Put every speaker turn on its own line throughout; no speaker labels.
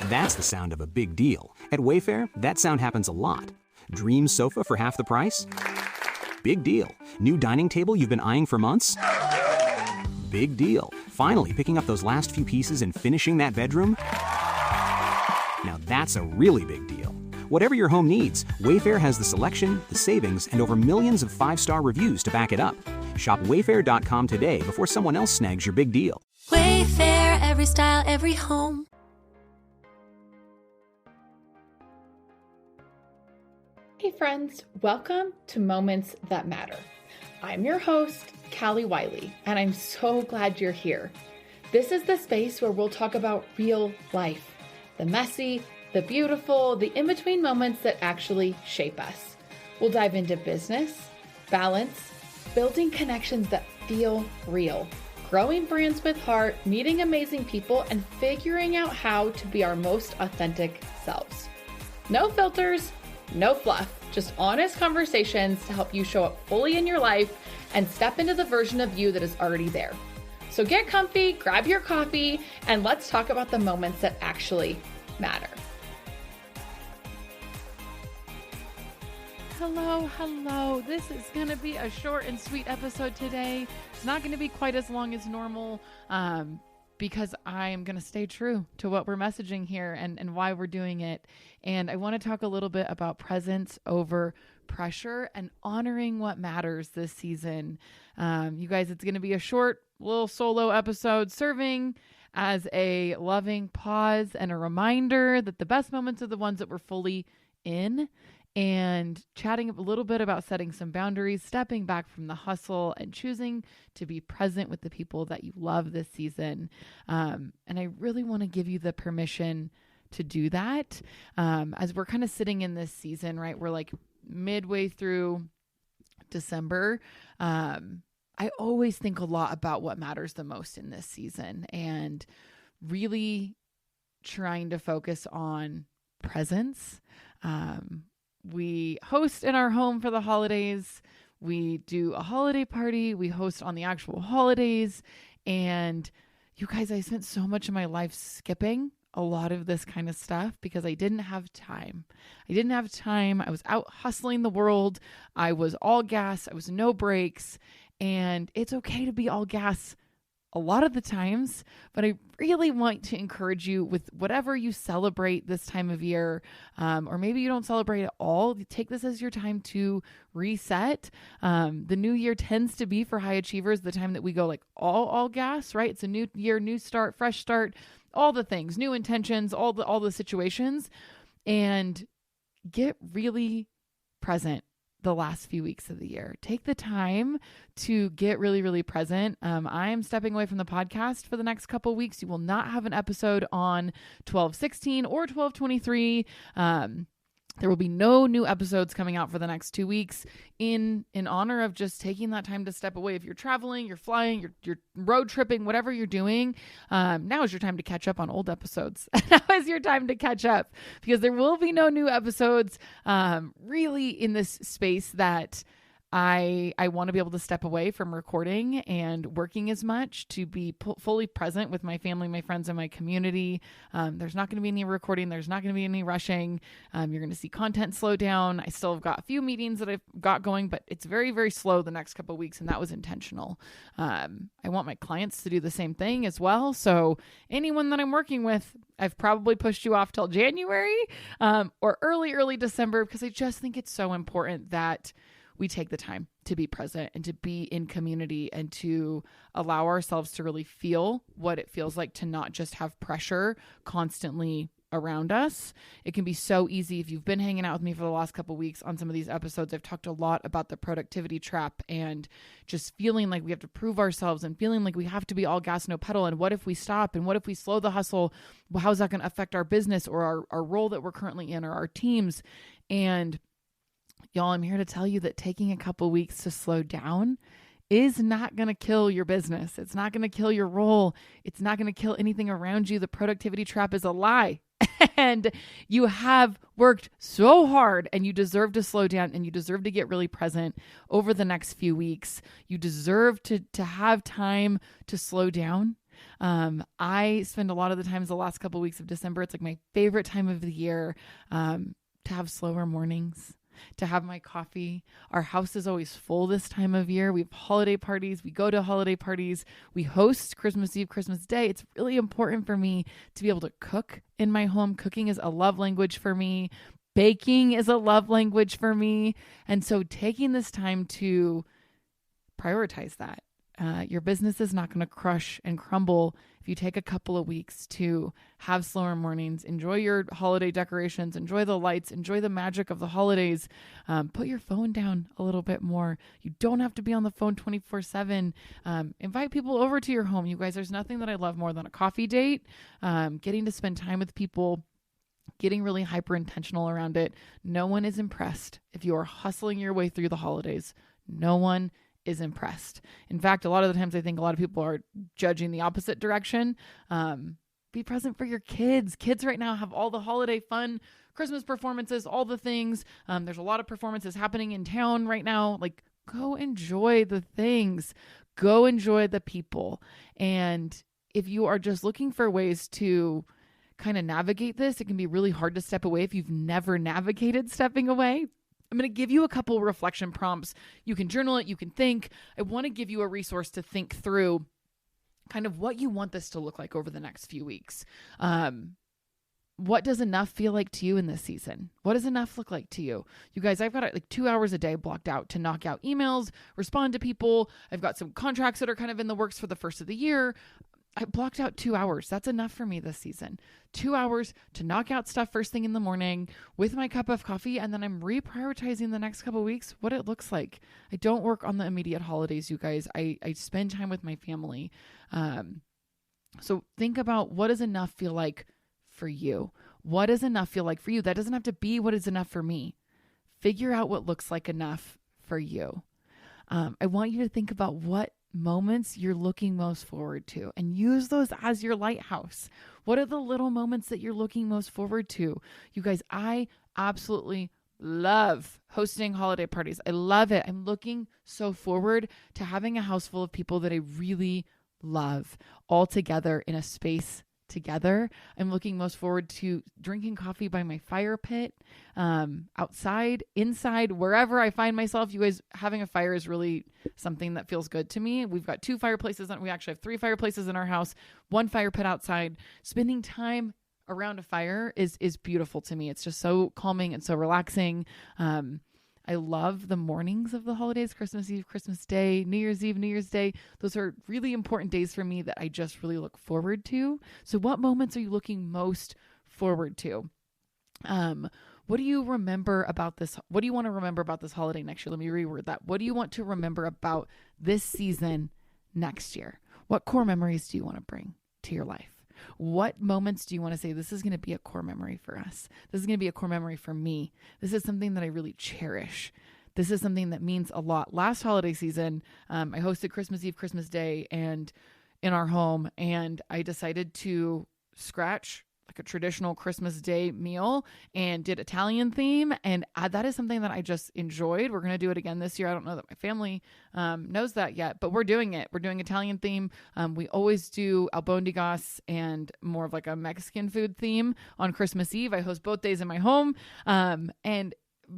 That's the sound of a big deal. At Wayfair, that sound happens a lot. Dream sofa for half the price? Big deal. New dining table you've been eyeing for months? Big deal. Finally picking up those last few pieces and finishing that bedroom? Now that's a really big deal. Whatever your home needs, Wayfair has the selection, the savings, and over millions of 5-star reviews to back it up. Shop Wayfair.com today before someone else snags your big deal.
Wayfair, every style, every home.
Hey friends, welcome to Moments That Matter. I'm your host, Callie Wiley, and I'm so glad you're here. This is the space where we'll talk about real life, the messy, the beautiful, the in-between moments that actually shape us. We'll dive into business, balance, building connections that feel real, growing brands with heart, meeting amazing people, and figuring out how to be our most authentic selves. No filters, no fluff, just honest conversations to help you show up fully in your life and step into the version of you that is already there. So get comfy, grab your coffee, and let's talk about the moments that actually matter.
Hello. This is going to be a short and sweet episode today. It's not going to be quite as long as normal because I am going to stay true to what we're messaging here and why we're doing it. And I want to talk a little bit about presence over pressure and honoring what matters this season. You guys, it's going to be a short little solo episode serving as a loving pause and a reminder that the best moments are the ones that we're fully in, and chatting a little bit about setting some boundaries, stepping back from the hustle, and choosing to be present with the people that you love this season. And I really want to give you the permission to do that. As we're kind of sitting in this season, right? We're like midway through December. I always think a lot about what matters the most in this season and really trying to focus on presence. We host in our home for the holidays. We do a holiday party. We host on the actual holidays. And you guys, I spent so much of my life skipping a lot of this kind of stuff because I didn't have time. I was out hustling the world. I was all gas. I was no brakes. And it's okay to be all gas a lot of the times, but I really want to encourage you with whatever you celebrate this time of year, or maybe you don't celebrate at all. Take this as your time to reset. The new year tends to be for high achievers the time that we go like all gas, right? It's a new year, new start, fresh start, all the things, new intentions, all the situations, and get really present the last few weeks of the year. Take the time to get really, really present. I am stepping away from the podcast for the next couple of weeks. You will not have an episode on 12/16 or 12/23. There will be no new episodes coming out for the next 2 weeks in honor of just taking that time to step away. If you're traveling, you're flying, you're road tripping, whatever you're doing, now is your time to catch up on old episodes. Now is your time to catch up because there will be no new episodes really in this space that I want to be able to step away from recording and working as much to be fully present with my family, my friends, and my community. There's not going to be any recording. There's not going to be any rushing. You're going to see content slow down. I still have got a few meetings that I've got going, but it's very, very slow the next couple of weeks, and that was intentional. I want my clients to do the same thing as well. So anyone that I'm working with, I've probably pushed you off till January or early December because I just think it's so important that we take the time to be present and to be in community and to allow ourselves to really feel what it feels like to not just have pressure constantly around us. It can be so easy. If you've been hanging out with me for the last couple of weeks on some of these episodes, I've talked a lot about the productivity trap and just feeling like we have to prove ourselves and feeling like we have to be all gas, no pedal. And what if we stop? And what if we slow the hustle? Well, how's that going to affect our business or our role that we're currently in or our teams? And y'all, I'm here to tell you that taking a couple weeks to slow down is not going to kill your business. It's not going to kill your role. It's not going to kill anything around you. The productivity trap is a lie. And you have worked so hard and you deserve to slow down and you deserve to get really present over the next few weeks. You deserve to have time to slow down I spend a lot of the times the last couple of weeks of December. It's like my favorite time of the year to have slower mornings, to have my coffee. Our house is always full this time of year. We have holiday parties. We go to holiday parties. We host Christmas Eve, Christmas Day. It's really important for me to be able to cook in my home. Cooking is a love language for me. Baking is a love language for me. And so taking this time to prioritize that. Your business is not going to crush and crumble if you take a couple of weeks to have slower mornings, enjoy your holiday decorations, enjoy the lights, enjoy the magic of the holidays. Put your phone down a little bit more. You don't have to be on the phone 24/7. Invite people over to your home. You guys, there's nothing that I love more than a coffee date, getting to spend time with people, getting really hyper intentional around it. No one is impressed if you are hustling your way through the holidays. No one is impressed. In fact, a lot of the times I think a lot of people are judging the opposite direction. Be present for your kids. Kids right now have all the holiday fun, Christmas performances, all the things. There's a lot of performances happening in town right now. Like, go enjoy the things. Go enjoy the people. And if you are just looking for ways to kind of navigate this, it can be really hard to step away if you've never navigated stepping away. I'm going to give you a couple reflection prompts. You can journal it. You can think. I want to give you a resource to think through kind of what you want this to look like over the next few weeks. What does enough feel like to you in this season? What does enough look like to you? You guys, I've got like 2 hours a day blocked out to knock out emails, respond to people. I've got some contracts that are kind of in the works for the first of the year. I blocked out 2 hours. That's enough for me this season. 2 hours to knock out stuff first thing in the morning with my cup of coffee. And then I'm reprioritizing the next couple of weeks what it looks like. I don't work on the immediate holidays, you guys. I spend time with my family. So think about, what does enough feel like for you? What does enough feel like for you? That doesn't have to be what is enough for me. Figure out what looks like enough for you. I want you to think about what moments you're looking most forward to and use those as your lighthouse. What are the little moments that you're looking most forward to? You guys, I absolutely love hosting holiday parties. I love it. I'm looking so forward to having a house full of people that I really love all together in a space together. I'm looking most forward to drinking coffee by my fire pit, outside, inside, wherever I find myself. You guys, having a fire is really something that feels good to me. We've got 2 fireplaces. We actually have 3 fireplaces in our house, 1 fire pit outside. Spending time around a fire is beautiful to me. It's just so calming and so relaxing. I love the mornings of the holidays, Christmas Eve, Christmas Day, New Year's Eve, New Year's Day. Those are really important days for me that I just really look forward to. So what moments are you looking most forward to? What do you remember about this? What do you want to remember about this holiday next year? Let me reword that. What do you want to remember about this season next year? What core memories do you want to bring to your life? What moments do you want to say, this is going to be a core memory for us? This is going to be a core memory for me. This is something that I really cherish. This is something that means a lot. Last holiday season, I hosted Christmas Eve, Christmas Day, and in our home, and I decided to scratch like a traditional Christmas Day meal and did Italian theme. And that is something that I just enjoyed. We're going to do it again this year. I don't know that my family knows that yet, but we're doing it. We're doing Italian theme. We always do albondigas and more of like a Mexican food theme on Christmas Eve. I host both days in my home. And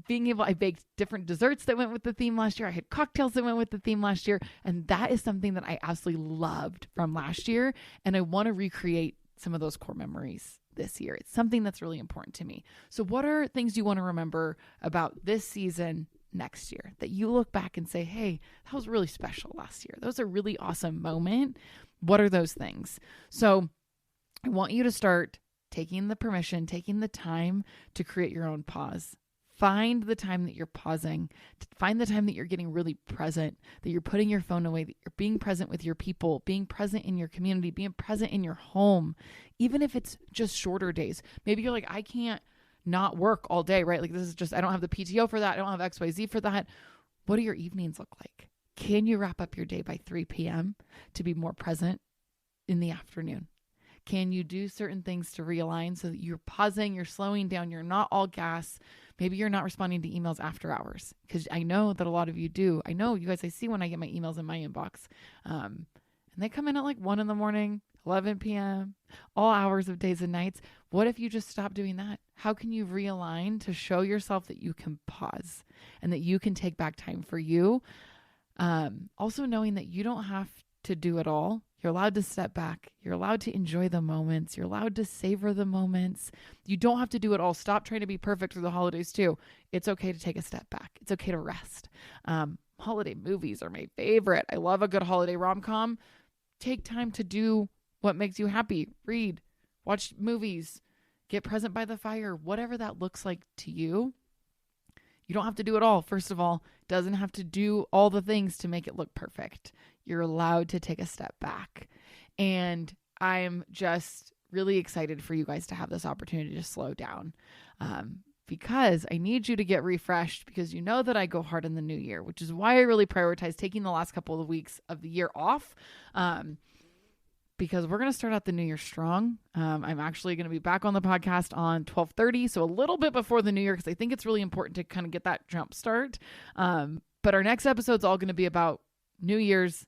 being able, I baked different desserts that went with the theme last year. I had cocktails that went with the theme last year. And that is something that I absolutely loved from last year. And I want to recreate some of those core memories this year. It's something that's really important to me. So what are things you want to remember about this season next year that you look back and say, hey, that was really special last year. That was a really awesome moment. What are those things? So I want you to start taking the time to create your own pause. Find the time that you're pausing, find the time that you're getting really present, that you're putting your phone away, that you're being present with your people, being present in your community, being present in your home, even if it's just shorter days. Maybe you're like, I can't not work all day, right? Like this is just, I don't have the PTO for that. I don't have XYZ for that. What do your evenings look like? Can you wrap up your day by 3 p.m. to be more present in the afternoon? Can you do certain things to realign so that you're pausing, you're slowing down, you're not all gas? Maybe you're not responding to emails after hours, because I know that a lot of you do. I know you guys, I see when I get my emails in my inbox, and they come in at like 1 a.m. 11 p.m., all hours of days and nights. What if you just stop doing that? How can you realign to show yourself that you can pause and that you can take back time for you? Also knowing that you don't have to do it all. You're allowed to step back. You're allowed to enjoy the moments. You're allowed to savor the moments. You don't have to do it all. Stop trying to be perfect for the holidays too. It's okay to take a step back. It's okay to rest. Holiday movies are my favorite. I love a good holiday rom-com. Take time to do what makes you happy. Read, watch movies, get present by the fire, whatever that looks like to you. You don't have to do it all. First of all, doesn't have to do all the things to make it look perfect. You're allowed to take a step back. And I'm just really excited for you guys to have this opportunity to slow down, because I need you to get refreshed, because you know that I go hard in the new year, which is why I really prioritize taking the last couple of weeks of the year off, because we're going to start out the new year strong. I'm actually going to be back on the podcast on 12/30, so a little bit before the new year, because I think it's really important to kind of get that jump start. But our next episode is all going to be about New Year's,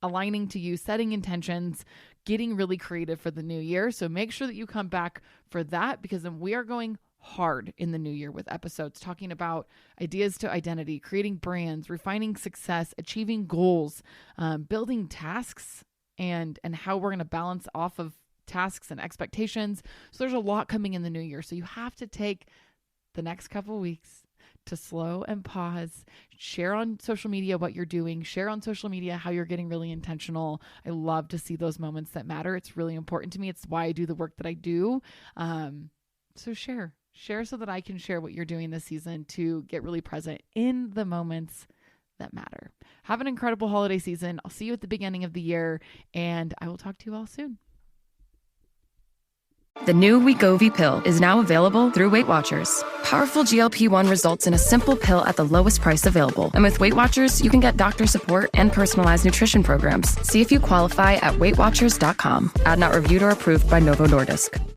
aligning to you, setting intentions, getting really creative for the new year. So make sure that you come back for that, because then we are going hard in the new year with episodes talking about ideas to identity, creating brands, refining success, achieving goals, building tasks, and how we're going to balance off of tasks and expectations. So there's a lot coming in the new year. So you have to take the next couple of weeks to slow and pause, share on social media what you're doing, share on social media how you're getting really intentional. I love to see those moments that matter. It's really important to me. It's why I do the work that I do. So share so that I can share what you're doing this season to get really present in the moments that matter. Have an incredible holiday season. I'll see you at the beginning of the year, and I will talk to you all soon.
The new Wegovy pill is now available through Weight Watchers. Powerful GLP-1 results in a simple pill at the lowest price available. And with Weight Watchers, you can get doctor support and personalized nutrition programs. See if you qualify at WeightWatchers.com. Ad not reviewed or approved by Novo Nordisk.